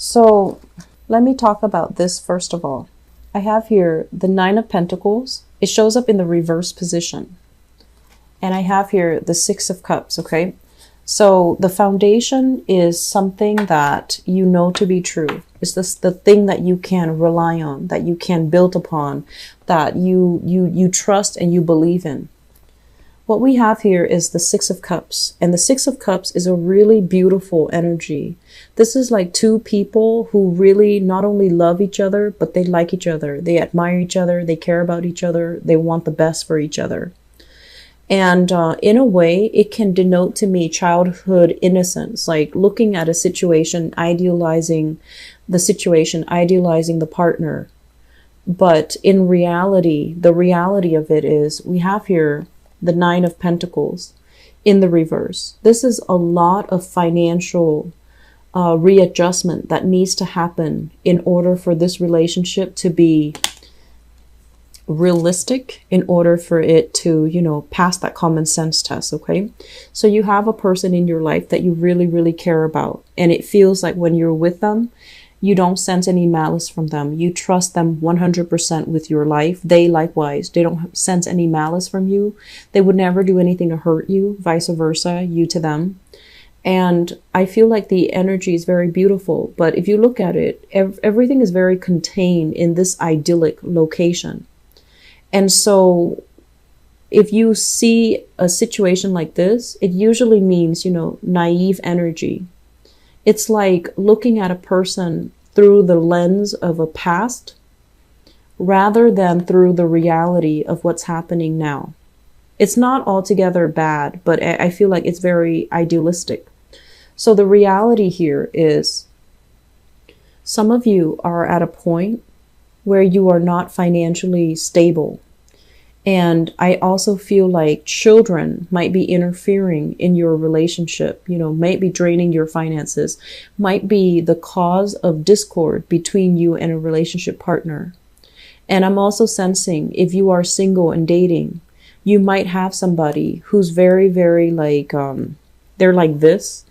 So let me talk about this first of all. I have here the Nine of Pentacles. It shows up in the reverse position. And I have here the Six of Cups, okay? So the foundation is something that you know to be true. It's this the thing that you can rely on, that you can build upon, that you trust and you believe in. What we have here is the Six of Cups, and the Six of Cups is a really beautiful energy. This is like two people who really not only love each other, but they like each other. They admire each other. They care about each other. They want the best for each other. And in a way, it can denote to me childhood innocence, like looking at a situation, idealizing the partner. But in reality, the reality of it is we have here the Nine of Pentacles in the reverse. This is a lot of financial readjustment that needs to happen in order for this relationship to be realistic, in order for it to, pass that common sense test. Okay. So you have a person in your life that you really, really care about. And it feels like when you're with them, you don't sense any malice from them. You trust them 100% with your life. They likewise, they don't sense any malice from you. They would never do anything to hurt you, vice versa, you to them. And I feel like the energy is very beautiful. But if you look at it, everything is very contained in this idyllic location. And so if you see a situation like this, it usually means, naive energy. It's like looking at a person through the lens of a past rather than through the reality of what's happening now. It's not altogether bad, but I feel like it's very idealistic. So the reality here is some of you are at a point where you are not financially stable. And I also feel like children might be interfering in your relationship, might be draining your finances, might be the cause of discord between you and a relationship partner. And I'm also sensing if you are single and dating, you might have somebody who's very, very they're like this,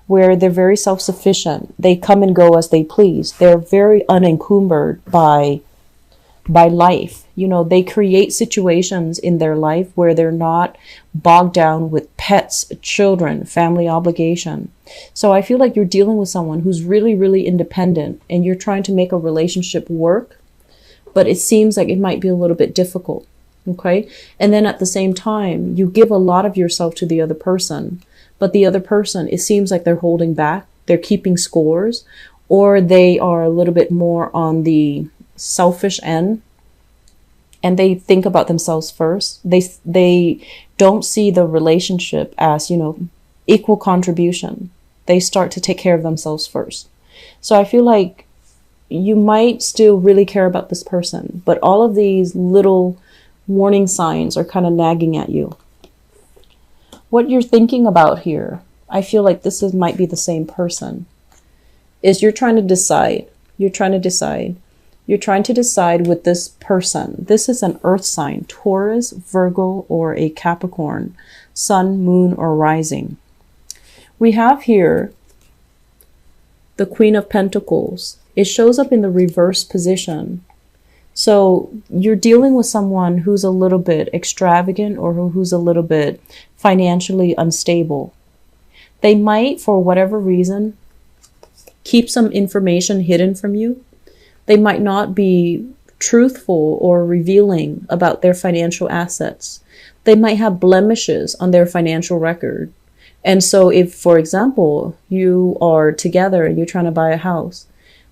where they're very self-sufficient. They come and go as they please. They're very unencumbered by life. They create situations in their life where they're not bogged down with pets, children, family obligation. So I feel like you're dealing with someone who's really, really independent and you're trying to make a relationship work, but it seems like it might be a little bit difficult. Okay. And then at the same time, you give a lot of yourself to the other person, but the other person, it seems like they're holding back, they're keeping scores, or they are a little bit more on the selfish end. And they think about themselves first. They don't see the relationship as, equal contribution. They start to take care of themselves first. So I feel like you might still really care about this person, but all of these little warning signs are kind of nagging at you. What you're thinking about here, I feel like might be the same person, is you're trying to decide. You're trying to decide with this person. This is an earth sign, Taurus, Virgo, or a Capricorn, sun, moon, or rising. We have here the Queen of Pentacles. It shows up in the reverse position. So you're dealing with someone who's a little bit extravagant or who's a little bit financially unstable. They might, for whatever reason, keep some information hidden from you. They might not be truthful or revealing about their financial assets. They might have blemishes on their financial record. And so if, for example, you are together and you're trying to buy a house,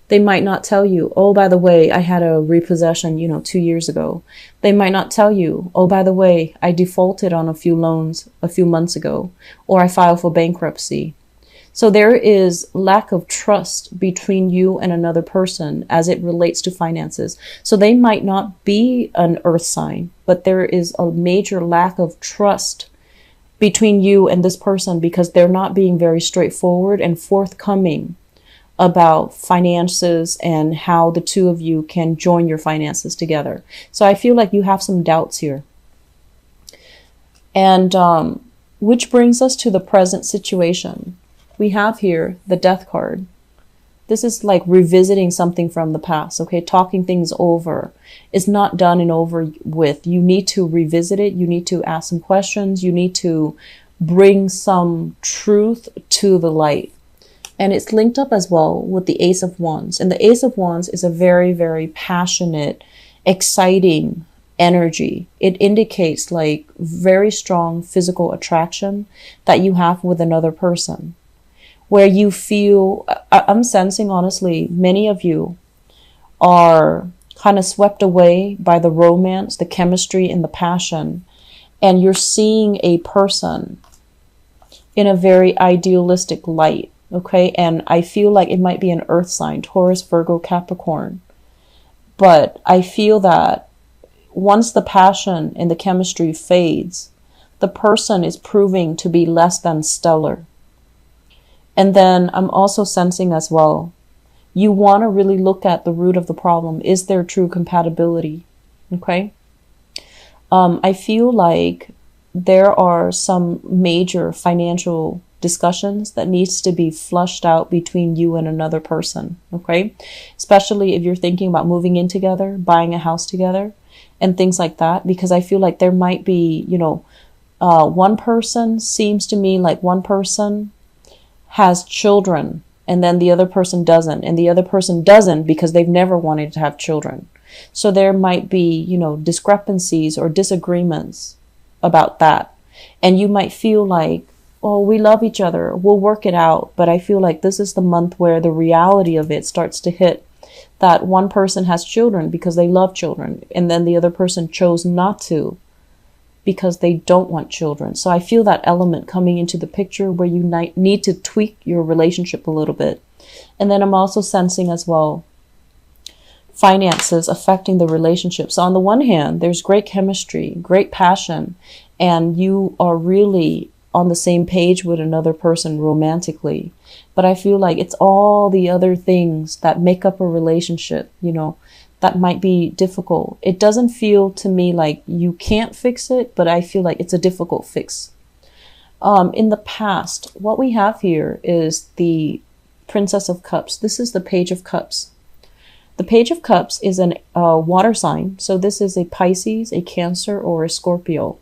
they might not tell you, oh, by the way, I had a repossession, 2 years ago. They might not tell you, oh, by the way, I defaulted on a few loans a few months ago, or I filed for bankruptcy. So there is lack of trust between you and another person as it relates to finances. So they might not be an earth sign, but there is a major lack of trust between you and this person because they're not being very straightforward and forthcoming about finances and how the two of you can join your finances together. So I feel like you have some doubts here. And which brings us to the present situation. We have here the Death card. This is like revisiting something from the past, okay? Talking things over. It's not done and over with. You need to revisit it. You need to ask some questions. You need to bring some truth to the light. And it's linked up as well with the Ace of Wands. And the Ace of Wands is a very, very passionate, exciting energy. It indicates like very strong physical attraction that you have with another person, where you feel, I'm sensing honestly, many of you are kind of swept away by the romance, the chemistry, and the passion. And you're seeing a person in a very idealistic light. Okay, and I feel like it might be an earth sign, Taurus, Virgo, Capricorn. But I feel that once the passion and the chemistry fades, the person is proving to be less than stellar. And then I'm also sensing as well, you want to really look at the root of the problem. Is there true compatibility? Okay. I feel like there are some major financial discussions that needs to be flushed out between you and another person, okay? Especially if you're thinking about moving in together, buying a house together, and things like that, because I feel like there might be, one person seems to me like one person has children and then the other person doesn't, and the other person doesn't because they've never wanted to have children. So there might be, discrepancies or disagreements about that. And you might feel like, oh, we love each other, we'll work it out. But I feel like this is the month where the reality of it starts to hit, that one person has children because they love children, and then the other person chose not to because they don't want children. So I feel that element coming into the picture where you need to tweak your relationship a little bit. And then I'm also sensing as well finances affecting the relationship. So on the one hand, there's great chemistry, great passion, and you are really on the same page with another person romantically. But I feel like it's all the other things that make up a relationship, that might be difficult. It doesn't feel to me like you can't fix it, but I feel like it's a difficult fix. In the past, what we have here is the Princess of Cups. This is the Page of Cups. The Page of Cups is a water sign. So this is a Pisces, a Cancer, or a Scorpio.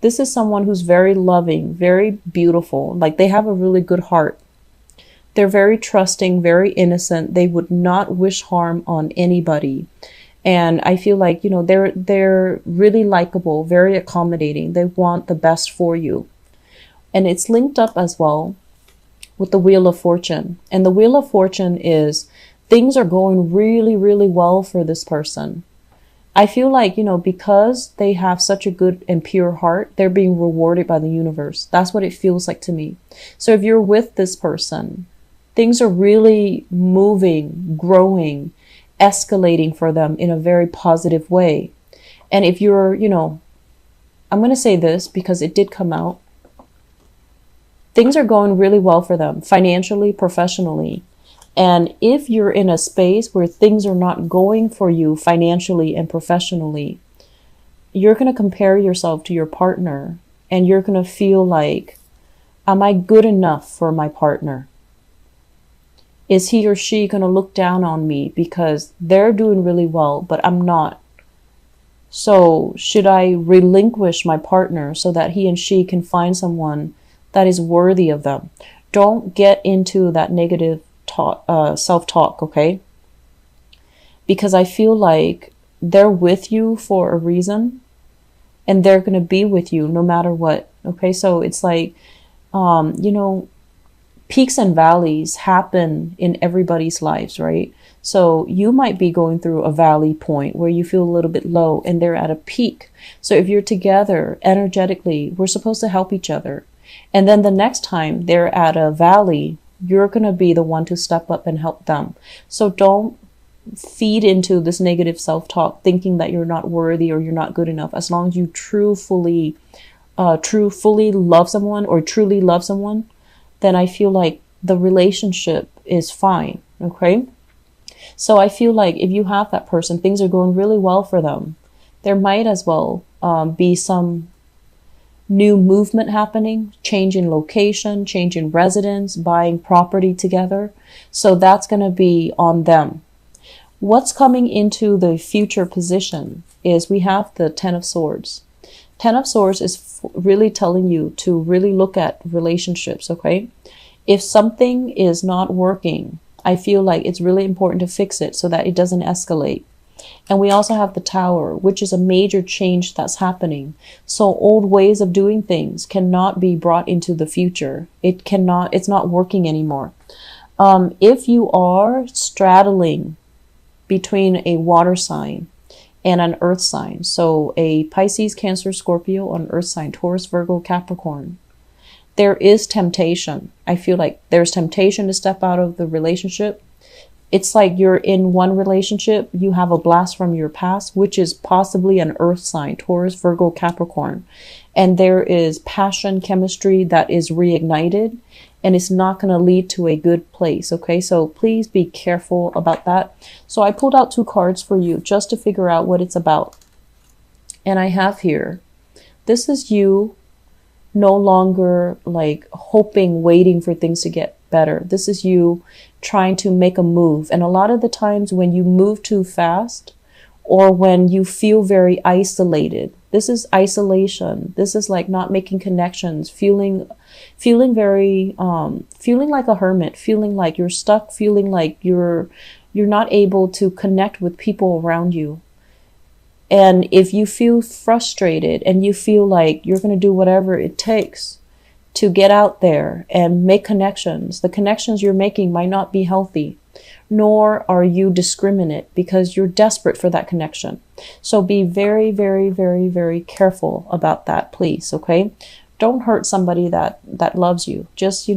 This is someone who's very loving, very beautiful. Like they have a really good heart. They're very trusting, very innocent. They would not wish harm on anybody. And I feel like, they're really likable, very accommodating. They want the best for you. And it's linked up as well with the Wheel of Fortune. And the Wheel of Fortune is things are going really, really well for this person. I feel like, because they have such a good and pure heart, they're being rewarded by the universe. That's what it feels like to me. So if you're with this person, things are really moving, growing, escalating for them in a very positive way. And if you're, I'm going to say this because it did come out. Things are going really well for them financially, professionally. And if you're in a space where things are not going for you financially and professionally, you're going to compare yourself to your partner and you're going to feel like, am I good enough for my partner? Is he or she going to look down on me because they're doing really well, but I'm not? So should I relinquish my partner so that he and she can find someone that is worthy of them? Don't get into that negative self-talk, okay? Because I feel like they're with you for a reason and they're going to be with you no matter what, okay? So it's like, peaks and valleys happen in everybody's lives, right? So you might be going through a valley point where you feel a little bit low and they're at a peak. So if you're together energetically, we're supposed to help each other. And then the next time they're at a valley, you're going to be the one to step up and help them. So don't feed into this negative self-talk thinking that you're not worthy or you're not good enough. As long as you truly love someone or truly love someone, then I feel like the relationship is fine. Okay. So I feel like if you have that person, things are going really well for them. There might as well be some new movement happening, change in location, change in residence, buying property together. So that's going to be on them. What's coming into the future position is we have the Ten of Swords. Ten of Swords is really telling you to really look at relationships, okay? If something is not working, I feel like it's really important to fix it so that it doesn't escalate. And we also have the Tower, which is a major change that's happening. So old ways of doing things cannot be brought into the future. It's not working anymore. If you are straddling between a water sign and an earth sign, so a Pisces, Cancer, Scorpio, an earth sign, Taurus, Virgo, Capricorn, there is temptation. I feel like there's temptation to step out of the relationship. It's like you're in one relationship, you have a blast from your past, which is possibly an earth sign, Taurus, Virgo, Capricorn. And there is passion, chemistry that is reignited, and it's not going to lead to a good place. Okay, so please be careful about that. So I pulled out 2 cards for you just to figure out what it's about. And I have here, this is you no longer like hoping, waiting for things to get better. This is you trying to make a move. And a lot of the times when you move too fast, or when you feel very isolated, this is isolation. This is like not making connections, feeling very, feeling like a hermit, feeling like you're stuck, feeling like you're not able to connect with people around you. And if you feel frustrated and you feel like you're going to do whatever it takes to get out there and make connections, the connections you're making might not be healthy, nor are you discriminate because you're desperate for that connection. So be very, very, very, very careful about that, please. Okay. Don't hurt somebody that loves you. Just,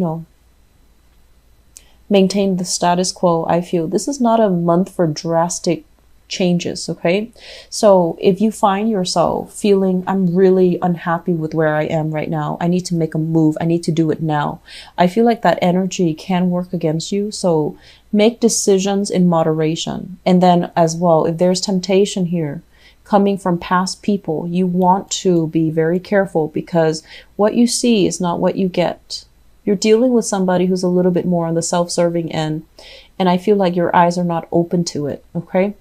maintain the status quo. I feel this is not a month for drastic changes. Okay. So if you find yourself feeling, I'm really unhappy with where I am right now, I need to make a move, I need to do it now, I feel like that energy can work against you. So make decisions in moderation. And then as well, if there's temptation here coming from past people, you want to be very careful, because what you see is not what you get. You're dealing with somebody who's a little bit more on the self-serving end, and I feel like your eyes are not open to it. Okay.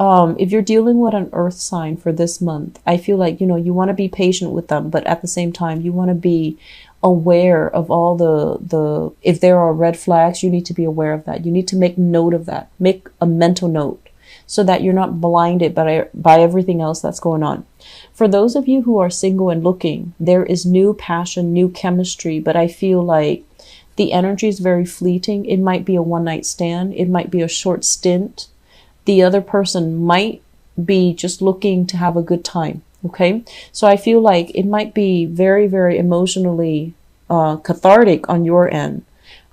If you're dealing with an earth sign for this month, I feel like, you want to be patient with them, but at the same time, you want to be aware of all if there are red flags, you need to be aware of that. You need to make note of that, make a mental note so that you're not blinded by everything else that's going on. For those of you who are single and looking, there is new passion, new chemistry, but I feel like the energy is very fleeting. It might be a one-night stand. It might be a short stint. The other person might be just looking to have a good time. Okay. So I feel like it might be very, very emotionally cathartic on your end.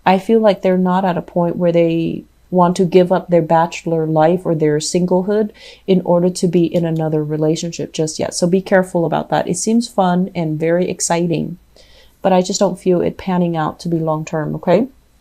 I feel like they're not at a point where they want to give up their bachelor life or their singlehood in order to be in another relationship just yet. So be careful about that. It seems fun and very exciting, but I just don't feel it panning out to be long term. Okay.